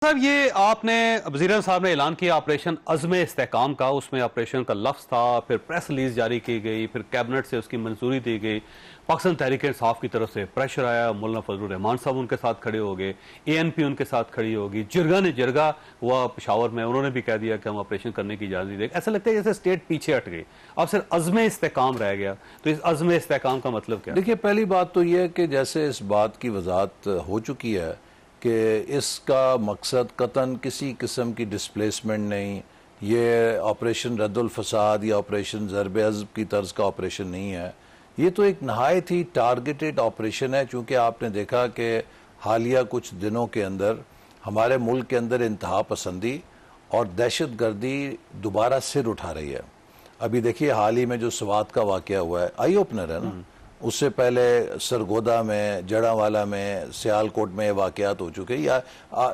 साहब, ये आपने वज़ीर साहब ने ऐलान किया ऑपरेशन अज़्म इस्तेहकाम का। उसमें ऑपरेशन का लफ्ज़ था, फिर प्रेस रिलीज जारी की गई, फिर कैबिनेट से उसकी मंजूरी दी गई। पाकिस्तान तहरीक इंसाफ की तरफ से प्रेशर आया, मौलाना फजलुर रहमान साहब उनके साथ खड़े हो गए, ANP उनके साथ खड़ी होगी, जिरगा ने जिरगा हुआ पेशावर में, उन्होंने भी कह दिया कि हम ऑपरेशन करने की इजाज़त नहीं देंगे। ऐसा लगता है जैसे स्टेट पीछे हट गई, अब सिर्फ अज़्म इस्तेहकाम रह गया। तो इस अज़्म इस्तेहकाम का मतलब क्या? देखिए, पहली बात तो यह है कि जैसे इस बात की वजाहत हो चुकी है कि इसका मकसद कतन किसी किस्म की डिस्प्लेसमेंट नहीं, ये ऑपरेशन रद्दुल फसाद या ऑपरेशन ज़रब अज़्ब की तर्ज का ऑपरेशन नहीं है। ये तो एक नहायत ही टारगेटेड ऑपरेशन है, चूँकि आपने देखा कि हालिया कुछ दिनों के अंदर हमारे मुल्क के अंदर इंतहा पसंदी और दहशत गर्दी दोबारा सिर उठा रही है। अभी देखिए, हाल ही में जो स्वात का वाक़या हुआ है, आई ओपनर है ना। उससे पहले सरगोदा में, जड़ावाला में, सियालकोट में ये वाक़यात हो चुके हैं।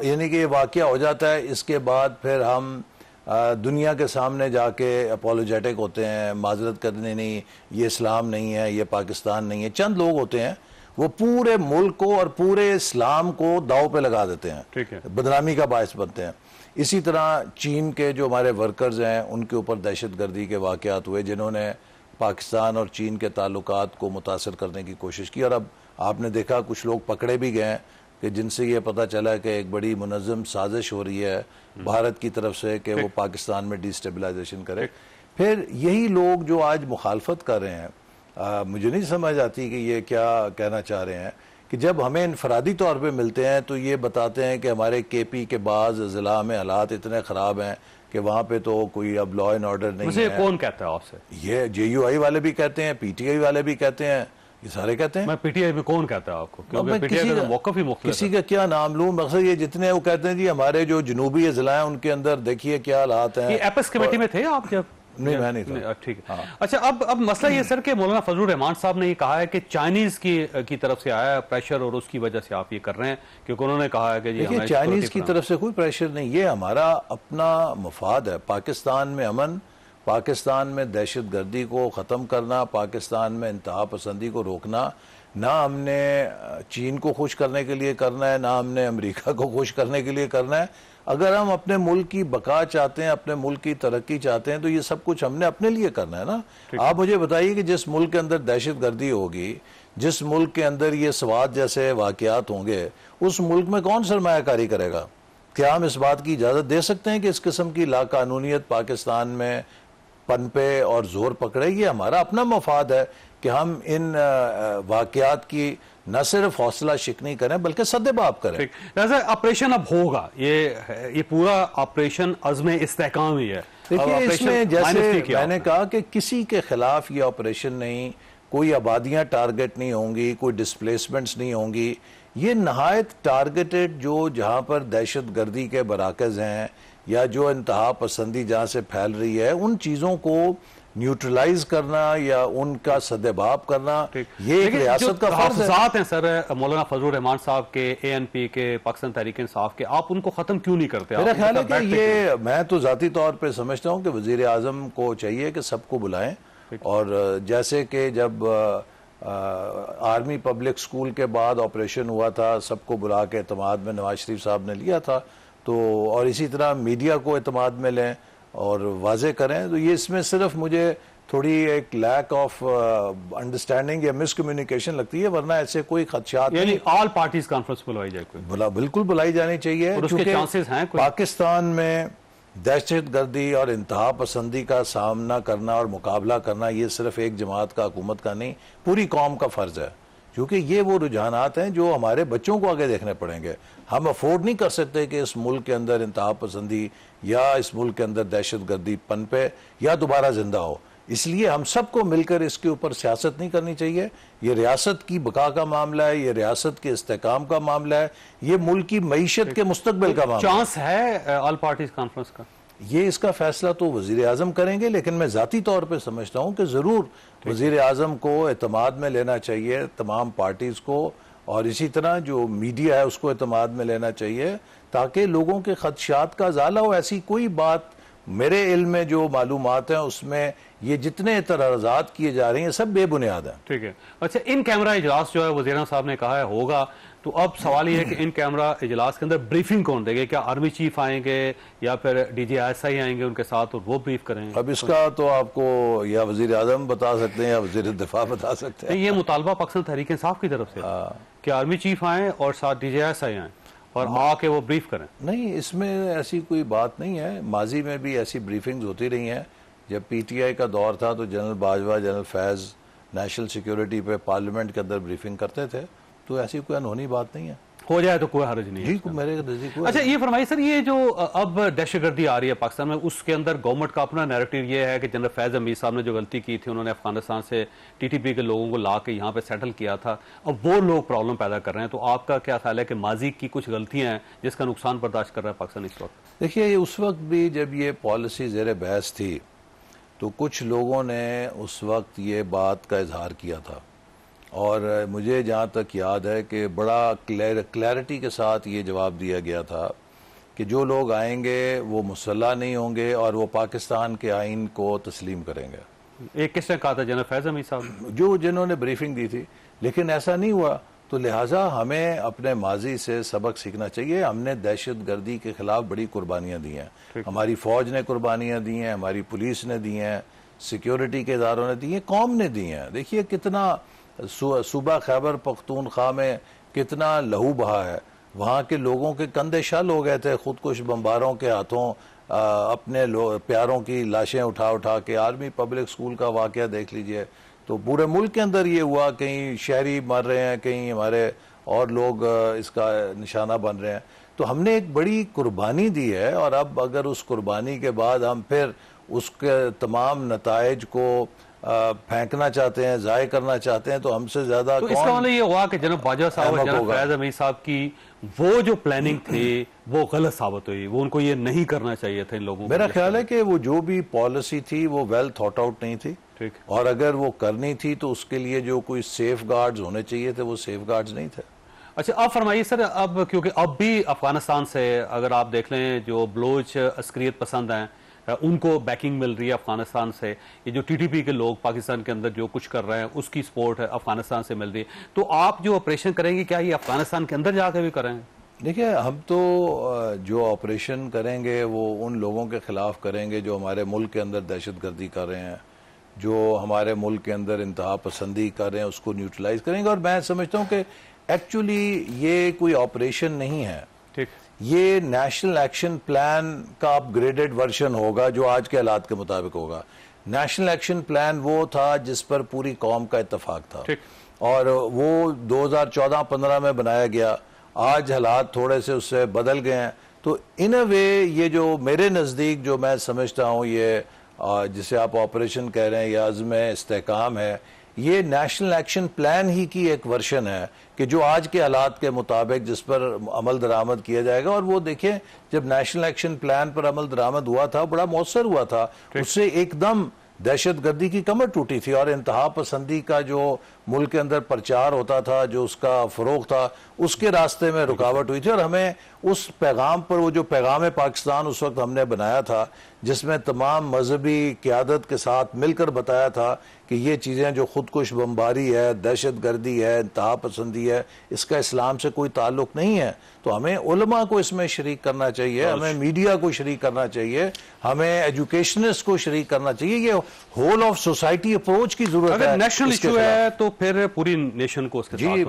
यानी कि ये वाक़या हो जाता है, इसके बाद फिर हम दुनिया के सामने जाके अपोलोजेटिक होते हैं, माजरत करने, नहीं ये इस्लाम नहीं है, ये पाकिस्तान नहीं है। चंद लोग होते हैं वो पूरे मुल्क को और पूरे इस्लाम को दाव पे लगा देते हैं, ठीक है, बदनामी का बायस बनते हैं। इसी तरह चीन के जो हमारे वर्कर्स हैं उनके ऊपर दहशत गर्दी के वाक़यात हुए, जिन्होंने पाकिस्तान और चीन के ताल्लुकात को मुतासर करने की कोशिश की। और अब आपने देखा कुछ लोग पकड़े भी गए कि जिनसे ये पता चला कि एक बड़ी मुनज़्ज़म साजिश हो रही है भारत की तरफ से कि वो पाकिस्तान में डिस्टेबलाइजेशन करे। फिर यही लोग जो आज मुखालफत कर रहे हैं, मुझे नहीं समझ आती कि ये क्या कहना चाह रहे हैं कि जब हमें इनफरादी तौर पे मिलते हैं तो ये बताते हैं कि हमारे KP के बाज़ ज़िला में हालात इतने ख़राब हैं कि वहाँ पे तो कोई अब लॉ एंड ऑर्डर नहीं है। कौन कहता है आपसे? ये JUI वाले भी कहते हैं, PTI वाले भी कहते हैं, ये सारे कहते हैं। मैं PTI में कौन कहता है आपको? क्योंकि PTI का मौक़िफ़ ही मुख्तलिफ है। किसी का क्या नाम लूं, मकसद ये जितने वो कहते हैं जी हमारे जो जनूबी ज़िला हैं उनके अंदर देखिए क्या हालात हैं। ये एपिस कमेटी में थे आप जब? नहीं, मैं नहीं था। ठीक है। अच्छा, अब मसला ये सर कि मौलाना फजलुर रहमान साहब ने ये कहा है कि चाइनीज की तरफ से आया है प्रेशर और उसकी वजह से आप ये कर रहे हैं, क्योंकि उन्होंने कहा है कि देखिए, चाइनीज की तरफ से कोई प्रेशर नहीं, ये हमारा अपना मफाद है। पाकिस्तान में अमन, पाकिस्तान में दहशत गर्दी को ख़त्म करना, पाकिस्तान में इंतहा पसंदी को रोकना, ना हमने चीन को खुश करने के लिए करना है, ना हमने अमेरिका को खुश करने के लिए करना है। अगर हम अपने मुल्क की बका चाहते हैं, अपने मुल्क की तरक्की चाहते हैं, तो ये सब कुछ हमने अपने लिए करना है ना। आप मुझे बताइए कि जिस मुल्क के अंदर दहशत गर्दी होगी, जिस मुल्क के अंदर ये स्वात जैसे वाक़यात होंगे, उस मुल्क में कौन सरमायाकारी करेगा? क्या हम इस बात की इजाज़त दे सकते हैं कि इस किस्म की लाकानूनियत पाकिस्तान में पनपे और जोर पकड़े? ये हमारा अपना मफाद है कि हम इन वाक़यात की न सिर्फ हौसला शिकनी करें बल्कि सद्देबाप करें। जैसे ऑपरेशन अब होगा, ये पूरा ऑपरेशन अज़्म इस्तेहकाम ही है। देखिए, इसमें जैसे मैंने कहा कि किसी के खिलाफ ये ऑपरेशन नहीं, कोई आबादियां टारगेट नहीं होंगी, कोई डिस्प्लेसमेंट्स नहीं होंगी। ये नहायत टारगेटेड जो जहां पर दहशत गर्दी के बराकज़ हैं या जो इंतहा पसंदी जहां से फैल रही है, उन चीज़ों को न्यूट्रलाइज करना या उनका सदेबाप करना, ये एक रियासत का फर्ज है। हैं सर मौलाना फजलुर रहमान साहब के, ANP के, पाकिस्तान तहरीक इंसाफ के, आप उनको खत्म क्यों नहीं करते? मेरा ख्याल है कि ये, मैं तो जाती तौर पे समझता हूँ कि वजीर आजम को चाहिए कि सबको बुलाएं। और जैसे कि जब आर्मी पब्लिक स्कूल के बाद ऑपरेशन हुआ था, सबको बुला के एतमाद में नवाज शरीफ साहब ने लिया था, तो और इसी तरह मीडिया को एतमाद में लें और वाजे करें। तो ये इसमें सिर्फ मुझे थोड़ी एक लैक ऑफ अंडरस्टैंडिंग या मिसकम्युनिकेशन लगती है, वरना ऐसे कोई खदशात नहीं। ऑल पार्टीज कॉन्फ्रेंस बुलाई जाए, बिल्कुल बुलाई जानी चाहिए। और उसके चांसेस हैं कोई? पाकिस्तान में दहशत गर्दी और इंतहा पसंदी का सामना करना और मुकाबला करना, ये सिर्फ एक जमात का, हुकूमत का नहीं, पूरी कौम का फर्ज है। क्योंकि ये वो रुझानात हैं जो हमारे बच्चों को आगे देखने पड़ेंगे। हम अफोर्ड नहीं कर सकते कि इस मुल्क के अंदर इंतहा पसंदी या इस मुल्क के अंदर दहशत गर्दी पनपे या दोबारा जिंदा हो। इसलिए हम सबको मिलकर इसके ऊपर सियासत नहीं करनी चाहिए। ये रियासत की बका का मामला है, ये रियासत के इस्तेकाम का मामला है, ये मुल्क की मईशत के मुस्तकबिल का मामला है। चांस है ऑल पार्टीज कॉन्फ्रेंस का? ये इसका फैसला तो वजीर आजम करेंगे, लेकिन मैं ज़ाती तौर पे समझता हूँ कि ज़रूर वजीर आजम को एतमाद में लेना चाहिए, तमाम पार्टीज़ को, और इसी तरह जो मीडिया है उसको एतमाद में लेना चाहिए, ताकि लोगों के खदशात का ज़ाला हो। ऐसी कोई बात मेरे इल्म में जो मालूमात हैं उसमें ये जितने एतराज़ात किए जा रहे हैं सब बेबुनियाद हैं। ठीक है। अच्छा, इन कैमरा इजलास जो है वज़ीर साहब ने कहा है होगा, तो अब सवाल ये है कि इन कैमरा इजलास के अंदर ब्रीफिंग कौन देंगे? क्या आर्मी चीफ आएंगे या फिर DGI आएंगे उनके साथ और वो ब्रीफ करेंगे? अब इसका तो आपको या वजीर आजम बता सकते हैं या वजीर दिफा बता सकते हैं। ये मुतालबा पाकिस्तान तहरीक इंसाफ की तरफ से कि आर्मी चीफ आए और साथ DGI आए और आके वो ब्रीफ करें। नहीं, इसमें ऐसी कोई बात नहीं है। माजी में भी ऐसी ब्रीफिंग्स होती रही हैं। जब PTI का दौर था तो जनरल बाजवा, जनरल फैज़ नेशनल सिक्योरिटी पे पार्लियामेंट के अंदर ब्रीफिंग करते थे, तो ऐसी कोई अनहोनी बात नहीं है। हो जाए तो कोई हर्ज नहीं है। जी, मेरे नजदीक। अच्छा, ये फरमाइए सर, ये जो अब दहशतगर्दी आ रही है पाकिस्तान में, उसके अंदर गवर्नमेंट का अपना नैरेटिव ये है कि जनरल फैज़ हमीद साहब ने जो गलती की थी, उन्होंने अफगानिस्तान से TTP के लोगों को ला के यहाँ पे सेटल किया था, अब वो लोग प्रॉब्लम पैदा कर रहे हैं। तो आपका क्या ख्याल है कि माजी की कुछ गलतियां हैं जिसका नुकसान बर्दाश्त कर रहा है पाकिस्तान इस वक्त? देखिए, उस वक्त भी जब ये पॉलिसी ज़ेर बहस थी तो कुछ लोगों ने उस वक्त ये बात का इजहार किया था, और मुझे जहाँ तक याद है कि बड़ा क्लैरिटी के साथ ये जवाब दिया गया था कि जो लोग आएंगे वो मुसल्ला नहीं होंगे और वो पाकिस्तान के आइन को तस्लीम करेंगे। एक किसने कहा था? जनरल फैज़ हमीद साहब, जिन्होंने ब्रीफिंग दी थी। लेकिन ऐसा नहीं हुआ, तो लिहाजा हमें अपने माजी से सबक सीखना चाहिए। हमने दहशत गर्दी के खिलाफ बड़ी कुर्बानियाँ दी हैं, हमारी फौज ने कुर्बानियाँ दी हैं, हमारी पुलिस ने दी हैं, सिक्योरिटी के इदारों ने दी हैं, कौम ने दी हैं। देखिए कितना सूबा खैबर पख्तूनख्वा में कितना लहू बहा है, वहाँ के लोगों के कंधे शल हो गए थे खुदकुश बम्बारों के हाथों, अपने प्यारों की लाशें उठा उठा के। आर्मी पब्लिक स्कूल का वाकया देख लीजिए, तो पूरे मुल्क के अंदर ये हुआ, कहीं शहरी मर रहे हैं, कहीं हमारे और लोग इसका निशाना बन रहे हैं। तो हमने एक बड़ी कुर्बानी दी है, और अब अगर उस कुर्बानी के बाद हम फिर उसके तमाम नताइज को फेंकना चाहते हैं, ज़ाय करना चाहते हैं, तो हमसे ज्यादा तो इसका मतलब ये हुआ कि जनरल बाजवा साहब और जनरल फैज़ हमीद साहब की वो जो प्लानिंग थी वो गलत साबित हुई, वो उनको ये नहीं करना चाहिए था इन लोगों को। मेरा ख्याल है कि वो जो भी पॉलिसी थी वो वेल थॉट आउट नहीं थी, ठीक, और अगर वो करनी थी तो उसके लिए जो कोई सेफ गार्ड्स होने चाहिए थे वो सेफ गार्ड्स नहीं थे। अच्छा, अब फरमाइए सर, अब क्योंकि अब भी अफगानिस्तान से अगर आप देख लें जो बलोच अस्करियत पसंद हैं उनको बैकिंग मिल रही है अफगानिस्तान से, ये जो TTP के लोग पाकिस्तान के अंदर जो कुछ कर रहे हैं उसकी सपोर्ट है अफगानिस्तान से मिल रही है। तो आप जो ऑपरेशन करेंगे क्या ये अफगानिस्तान के अंदर जाकर भी करेंगे? देखिए, हम तो जो ऑपरेशन करेंगे वो उन लोगों के खिलाफ करेंगे जो हमारे मुल्क के अंदर दहशत गर्दी कर रहे हैं, जो हमारे मुल्क के अंदर इंतहा पसंदी कर रहे हैं, उसको न्यूट्रलाइज करेंगे। और मैं समझता हूँ कि एक्चुअली ये कोई ऑपरेशन नहीं है, ठीक, ये नेशनल एक्शन प्लान का अपग्रेडेड वर्जन होगा जो आज के हालात के मुताबिक होगा। नेशनल एक्शन प्लान वो था जिस पर पूरी कौम का इत्तेफाक था, ठीक, और वो 2014-15 में बनाया गया। आज हालात थोड़े से उससे बदल गए हैं, तो इन अ वे ये जो मेरे नज़दीक जो मैं समझता हूँ ये जिसे आप ऑपरेशन कह रहे हैं या अज़्म इस्तेहकाम है, ये नेशनल एक्शन प्लान ही की एक वर्शन है कि जो आज के हालात के मुताबिक जिस पर अमल दरामद किया जाएगा। और वो देखें, जब नेशनल एक्शन प्लान पर अमल दरामद हुआ था बड़ा मौसर हुआ था, उससे एकदम दहशत गर्दी की कमर टूटी थी, और इंतहा पसंदी का जो मुल्क के अंदर प्रचार होता था, जो उसका फरोग था, उसके रास्ते में रुकावट हुई थी। और हमें उस पैगाम पर, वो जो पैगाम पाकिस्तान उस वक्त हमने बनाया था जिसमें तमाम मजहबी क़यादत के साथ मिलकर बताया था कि ये चीज़ें जो खुदकुश बमबारी है, दहशत गर्दी है, इंतहा पसंदी है, इसका इस्लाम से कोई ताल्लुक नहीं है। तो हमें उलमा को इसमें शरीक करना चाहिए, हमें मीडिया को शरीक करना चाहिए, हमें एजुकेशनिस्ट को शरीक करना चाहिए। ये होल ऑफ सोसाइटी अप्रोच की जरूरत है। अगर नेशनल इशू है तो फिर पूरी नेशन को उसके साथ